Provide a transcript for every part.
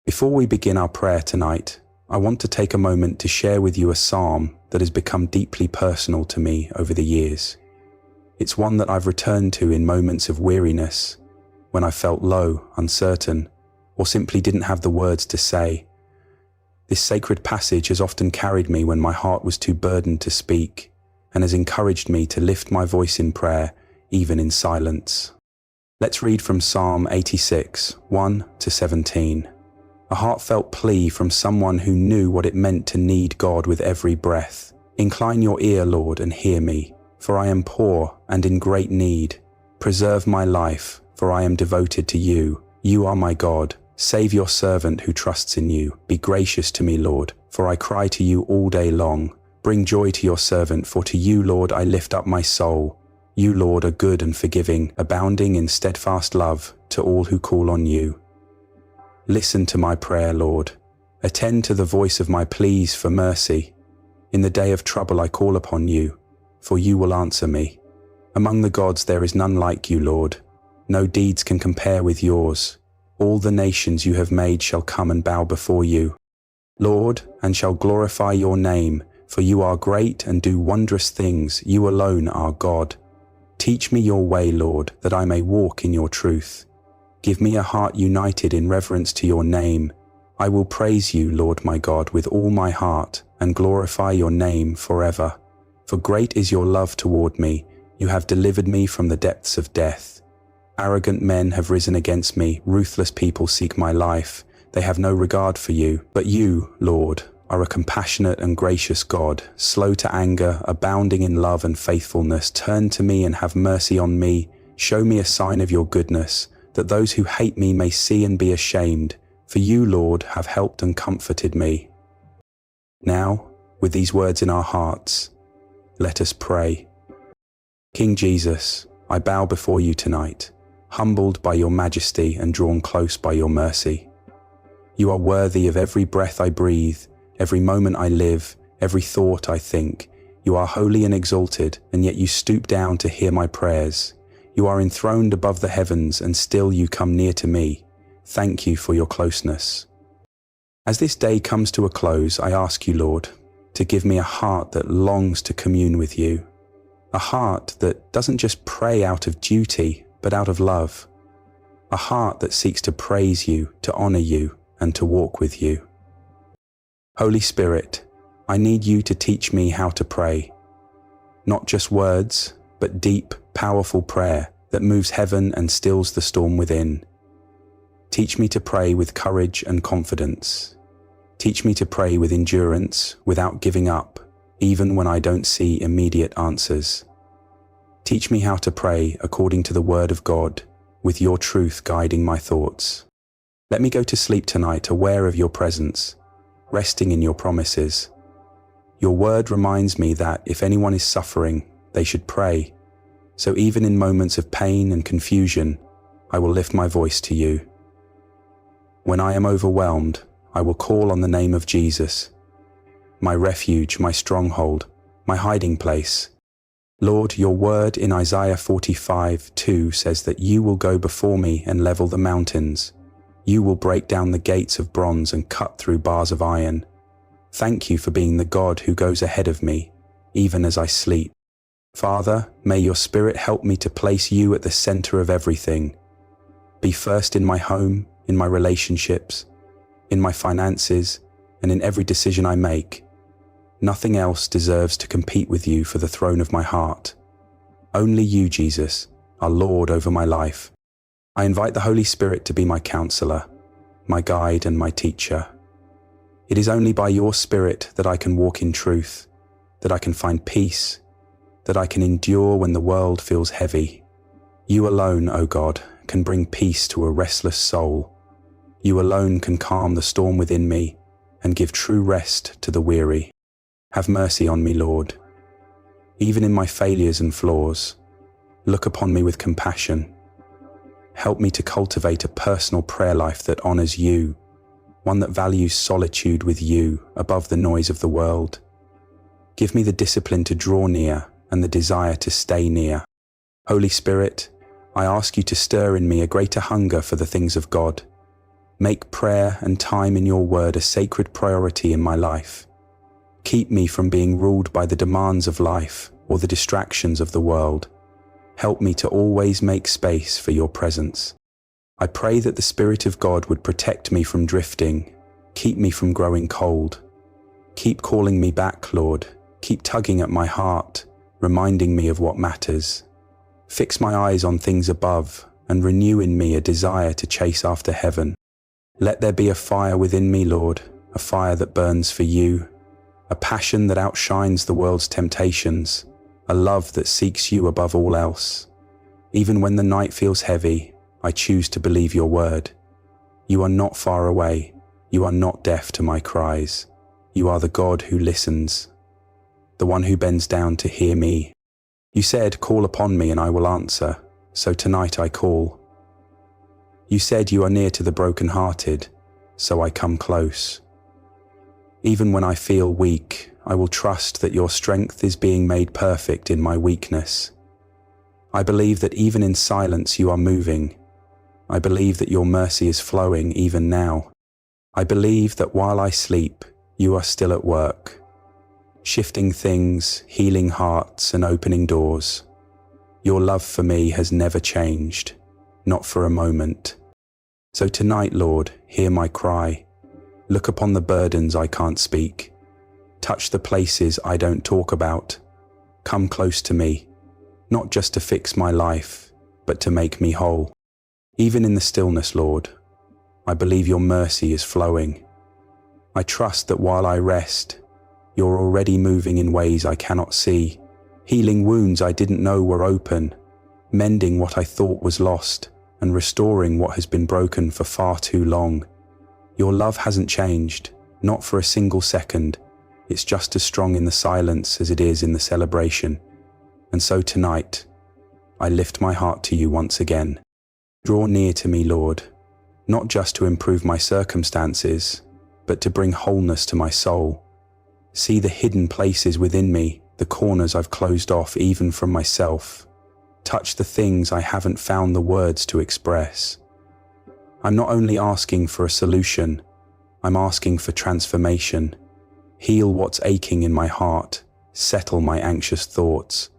Before we begin our prayer tonight, I want to take a moment to share with you a psalm that has become deeply personal to me over the years. It's one that I've returned to in moments of weariness, when I felt low, uncertain, or simply didn't have the words to say. This sacred passage has often carried me when my heart was too burdened to speak, and has encouraged me to lift my voice in prayer, even in silence. Let's read from Psalm 86, 1-17. A heartfelt plea from someone who knew what it meant to need God with every breath. Incline your ear, Lord, and hear me, for I am poor and in great need. Preserve my life, for I am devoted to you. You are my God. Save your servant who trusts in you. Be gracious to me, Lord, for I cry to you all day long. Bring joy to your servant, for to you, Lord, I lift up my soul. You, Lord, are good and forgiving, abounding in steadfast love to all who call on you. Listen to my prayer, Lord. Attend to the voice of my pleas for mercy. In the day of trouble I call upon you, for you will answer me. Among the gods there is none like you, Lord. No deeds can compare with yours. All the nations you have made shall come and bow before you, Lord, and shall glorify your name, for you are great and do wondrous things. You alone are God. Teach me your way, Lord, that I may walk in your truth. Give me a heart united in reverence to your name. I will praise you, Lord my God, with all my heart, and glorify your name forever. For great is your love toward me. You have delivered me from the depths of death. Arrogant men have risen against me. Ruthless people seek my life. They have no regard for you. But you, Lord, are a compassionate and gracious God, slow to anger, abounding in love and faithfulness. Turn to me and have mercy on me. Show me a sign of your goodness, that those who hate me may see and be ashamed. For you, Lord, have helped and comforted me. Now, with these words in our hearts, let us pray. King Jesus, I bow before you tonight, humbled by your majesty and drawn close by your mercy. You are worthy of every breath I breathe, every moment I live, every thought I think. You are holy and exalted, and yet you stoop down to hear my prayers. You are enthroned above the heavens, and still you come near to me. Thank you for your closeness. As this day comes to a close, I ask you, Lord, to give me a heart that longs to commune with you. A heart that doesn't just pray out of duty, but out of love. A heart that seeks to praise you, to honor you, and to walk with you. Holy Spirit, I need you to teach me how to pray. Not just words, but deep, powerful prayer that moves heaven and stills the storm within. Teach me to pray with courage and confidence. Teach me to pray with endurance, without giving up, even when I don't see immediate answers. Teach me how to pray according to the word of God, with your truth guiding my thoughts. Let me go to sleep tonight aware of your presence, resting in your promises. Your word reminds me that if anyone is suffering, they should pray. So even in moments of pain and confusion, I will lift my voice to you. When I am overwhelmed, I will call on the name of Jesus, my refuge, my stronghold, my hiding place. Lord, your word in Isaiah 45:2 says that you will go before me and level the mountains. You will break down the gates of bronze and cut through bars of iron. Thank you for being the God who goes ahead of me, even as I sleep. Father, may your Spirit help me to place you at the center of everything. Be first in my home, in my relationships, in my finances, and in every decision I make. Nothing else deserves to compete with you for the throne of my heart. Only you, Jesus, are Lord over my life. I invite the Holy Spirit to be my counselor, my guide and my teacher. It is only by your Spirit that I can walk in truth, that I can find peace, that I can endure when the world feels heavy. You alone, O God, can bring peace to a restless soul. You alone can calm the storm within me and give true rest to the weary. Have mercy on me, Lord. Even in my failures and flaws, look upon me with compassion. Help me to cultivate a personal prayer life that honors you, one that values solitude with you above the noise of the world. Give me the discipline to draw near and the desire to stay near. Holy Spirit, I ask you to stir in me a greater hunger for the things of God. Make prayer and time in your word a sacred priority in my life. Keep me from being ruled by the demands of life or the distractions of the world. Help me to always make space for your presence. I pray that the Spirit of God would protect me from drifting, keep me from growing cold. Keep calling me back, Lord. Keep tugging at my heart, reminding me of what matters. Fix my eyes on things above and renew in me a desire to chase after heaven. Let there be a fire within me, Lord, a fire that burns for you, a passion that outshines the world's temptations, a love that seeks you above all else. Even when the night feels heavy, I choose to believe your word. You are not far away. You are not deaf to my cries. You are the God who listens, the one who bends down to hear me. You said, "Call upon me and I will answer," so tonight I call. You said you are near to the brokenhearted, so I come close. Even when I feel weak, I will trust that your strength is being made perfect in my weakness. I believe that even in silence you are moving. I believe that your mercy is flowing even now. I believe that while I sleep, you are still at work, shifting things, healing hearts, and opening doors. Your love for me has never changed, not for a moment. So tonight, Lord, hear my cry. Look upon the burdens I can't speak. Touch the places I don't talk about. Come close to me, not just to fix my life, but to make me whole. Even in the stillness, Lord, I believe your mercy is flowing. I trust that while I rest, you're already moving in ways I cannot see, healing wounds I didn't know were open, mending what I thought was lost, and restoring what has been broken for far too long. Your love hasn't changed, not for a single second. It's just as strong in the silence as it is in the celebration. And so tonight, I lift my heart to you once again. Draw near to me, Lord, not just to improve my circumstances, but to bring wholeness to my soul. See the hidden places within me, the corners I've closed off even from myself. Touch the things I haven't found the words to express. I'm not only asking for a solution, I'm asking for transformation. Heal what's aching in my heart, settle my anxious thoughts,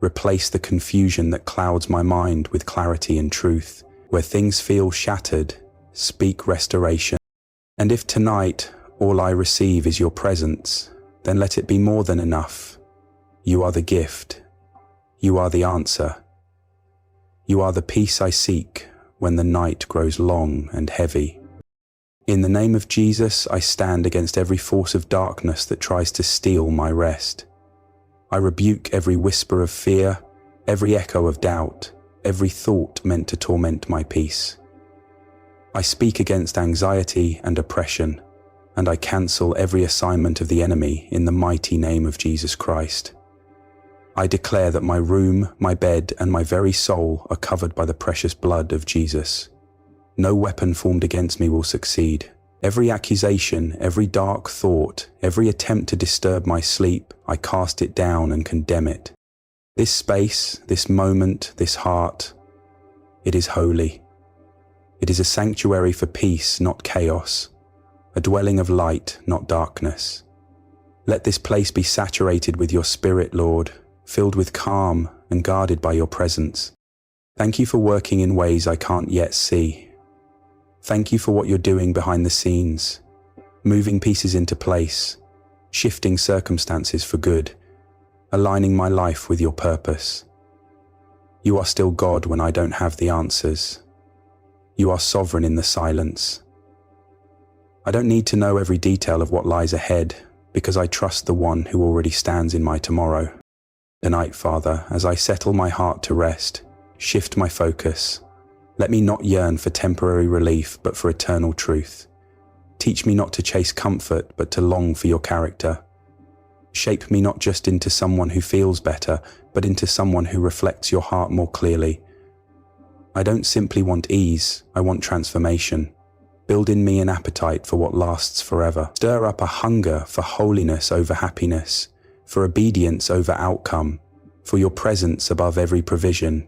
replace the confusion that clouds my mind with clarity and truth. Where things feel shattered, speak restoration. And if tonight all I receive is your presence, then let it be more than enough. You are the gift. You are the answer. You are the peace I seek when the night grows long and heavy. In the name of Jesus, I stand against every force of darkness that tries to steal my rest. I rebuke every whisper of fear, every echo of doubt, every thought meant to torment my peace. I speak against anxiety and oppression, and I cancel every assignment of the enemy in the mighty name of Jesus Christ. I declare that my room, my bed, and my very soul are covered by the precious blood of Jesus. No weapon formed against me will succeed. Every accusation, every dark thought, every attempt to disturb my sleep, I cast it down and condemn it. This space, this moment, this heart, it is holy. It is a sanctuary for peace, not chaos, a dwelling of light, not darkness. Let this place be saturated with your Spirit, Lord, filled with calm and guarded by your presence. Thank you for working in ways I can't yet see. Thank you for what you're doing behind the scenes, moving pieces into place, shifting circumstances for good, aligning my life with your purpose. You are still God when I don't have the answers. You are sovereign in the silence. I don't need to know every detail of what lies ahead, because I trust the one who already stands in my tomorrow. Tonight, Father, as I settle my heart to rest, shift my focus. Let me not yearn for temporary relief, but for eternal truth. Teach me not to chase comfort, but to long for your character. Shape me not just into someone who feels better, but into someone who reflects your heart more clearly. I don't simply want ease, I want transformation. Build in me an appetite for what lasts forever. Stir up a hunger for holiness over happiness, for obedience over outcome, for your presence above every provision.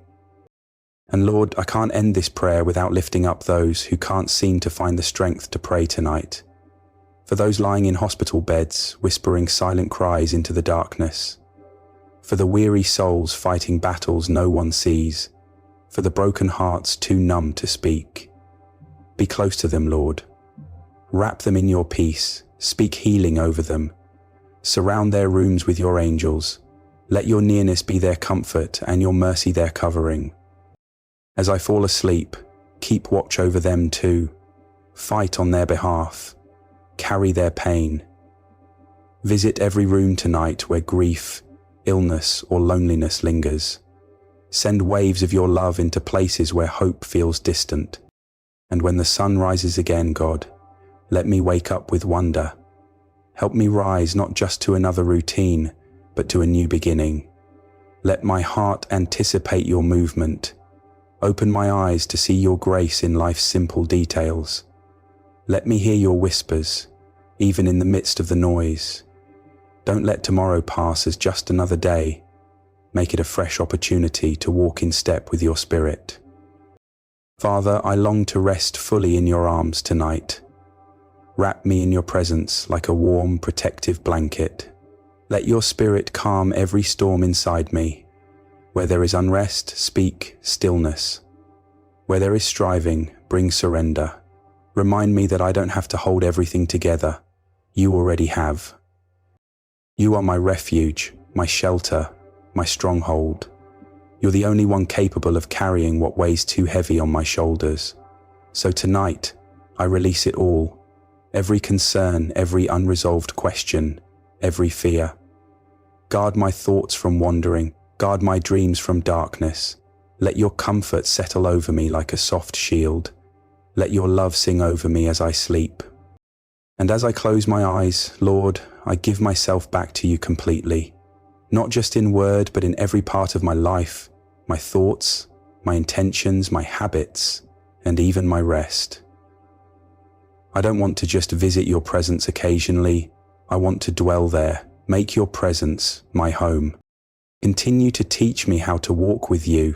And Lord, I can't end this prayer without lifting up those who can't seem to find the strength to pray tonight. For those lying in hospital beds, whispering silent cries into the darkness. For the weary souls fighting battles no one sees. For the broken hearts too numb to speak. Be close to them, Lord. Wrap them in your peace. Speak healing over them. Surround their rooms with your angels. Let your nearness be their comfort and your mercy their covering. As I fall asleep, keep watch over them too. Fight on their behalf. Carry their pain. Visit every room tonight where grief, illness, or loneliness lingers. Send waves of your love into places where hope feels distant. And when the sun rises again, God, let me wake up with wonder. Help me rise not just to another routine, but to a new beginning. Let my heart anticipate your movement. Open my eyes to see your grace in life's simple details. Let me hear your whispers, even in the midst of the noise. Don't let tomorrow pass as just another day. Make it a fresh opportunity to walk in step with your Spirit. Father, I long to rest fully in your arms tonight. Wrap me in your presence like a warm, protective blanket. Let your Spirit calm every storm inside me. Where there is unrest, speak stillness. Where there is striving, bring surrender. Remind me that I don't have to hold everything together. You already have. You are my refuge, my shelter, my stronghold. You're the only one capable of carrying what weighs too heavy on my shoulders. So tonight, I release it all. Every concern, every unresolved question, every fear. Guard my thoughts from wandering. Guard my dreams from darkness. Let your comfort settle over me like a soft shield. Let your love sing over me as I sleep. And as I close my eyes, Lord, I give myself back to you completely. Not just in word, but in every part of my life, my thoughts, my intentions, my habits, and even my rest. I don't want to just visit your presence occasionally. I want to dwell there. Make your presence my home. Continue to teach me how to walk with you,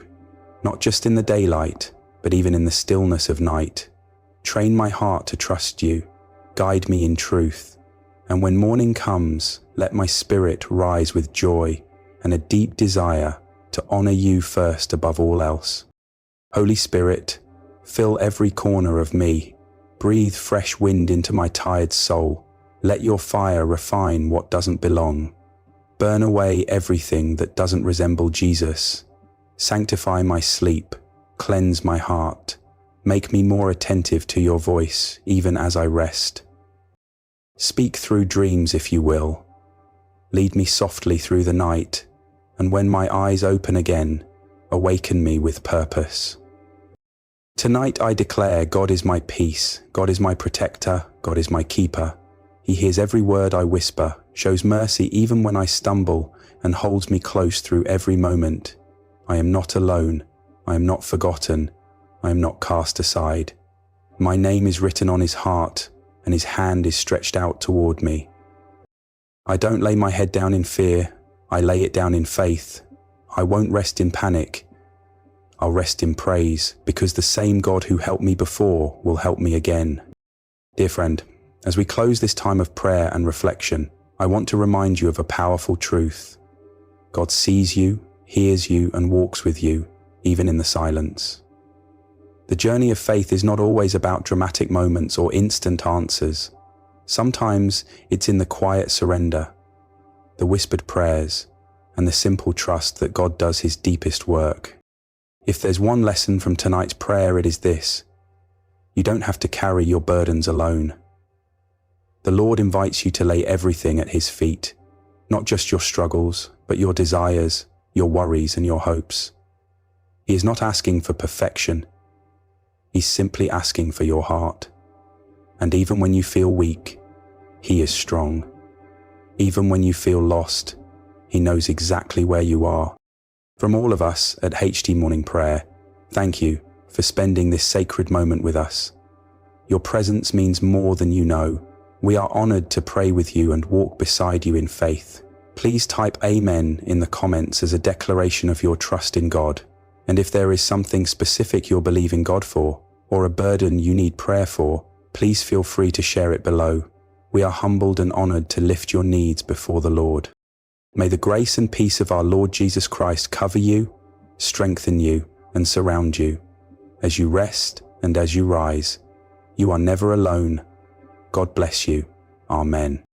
not just in the daylight, but even in the stillness of night. Train my heart to trust you. Guide me in truth. And when morning comes, let my spirit rise with joy and a deep desire to honor you first above all else. Holy Spirit, fill every corner of me. Breathe fresh wind into my tired soul. Let your fire refine what doesn't belong. Burn away everything that doesn't resemble Jesus. Sanctify my sleep. Cleanse my heart. Make me more attentive to your voice, even as I rest. Speak through dreams, if you will. Lead me softly through the night, and when my eyes open again, awaken me with purpose. Tonight I declare God is my peace, God is my protector, God is my keeper. He hears every word I whisper, shows mercy even when I stumble, and holds me close through every moment. I am not alone, I am not forgotten, I am not cast aside. My name is written on his heart, and his hand is stretched out toward me. I don't lay my head down in fear, I lay it down in faith. I won't rest in panic. I'll rest in praise, because the same God who helped me before will help me again. Dear friend, as we close this time of prayer and reflection, I want to remind you of a powerful truth. God sees you, hears you, and walks with you, even in the silence. The journey of faith is not always about dramatic moments or instant answers. Sometimes it's in the quiet surrender, the whispered prayers, and the simple trust that God does his deepest work. If there's one lesson from tonight's prayer, it is this: you don't have to carry your burdens alone. The Lord invites you to lay everything at his feet, not just your struggles, but your desires, your worries, and your hopes. He is not asking for perfection. He's simply asking for your heart. And even when you feel weak, he is strong. Even when you feel lost, he knows exactly where you are. From all of us at HT Morning Prayer, thank you for spending this sacred moment with us. Your presence means more than you know. We are honored to pray with you and walk beside you in faith. Please type Amen in the comments as a declaration of your trust in God. And if there is something specific you're believing God for, or a burden you need prayer for, please feel free to share it below. We are humbled and honored to lift your needs before the Lord. May the grace and peace of our Lord Jesus Christ cover you, strengthen you, and surround you. As you rest and as you rise, you are never alone. God bless you. Amen.